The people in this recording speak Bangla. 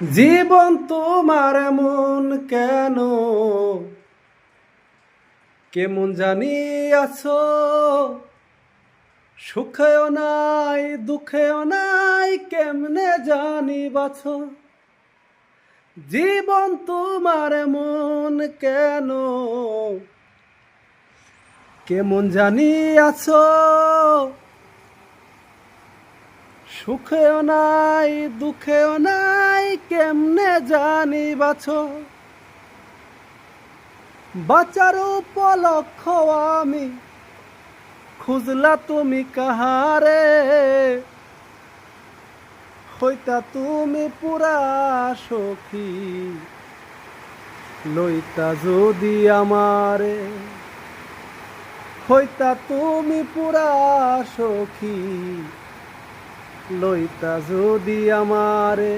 জীবন তোমার এমন কেন, কেমন জানি আছো, সুখেও নাই দুঃখেও নাই, কেমনে জানি বাছো। জীবন তোমার এমন কেন, কেমন জানি আছো, সুখেও নাই দুঃখেও নাই, কেমনে জানি বাছো। বাঁচার উপলক্ষ আমি খুঁজলা তুমি কাহারে, হইতা তুমি পুরা সখী, লইতা যদি আমারে। হইতা তুমি পুরা সখী, লইতা যদি আমারে।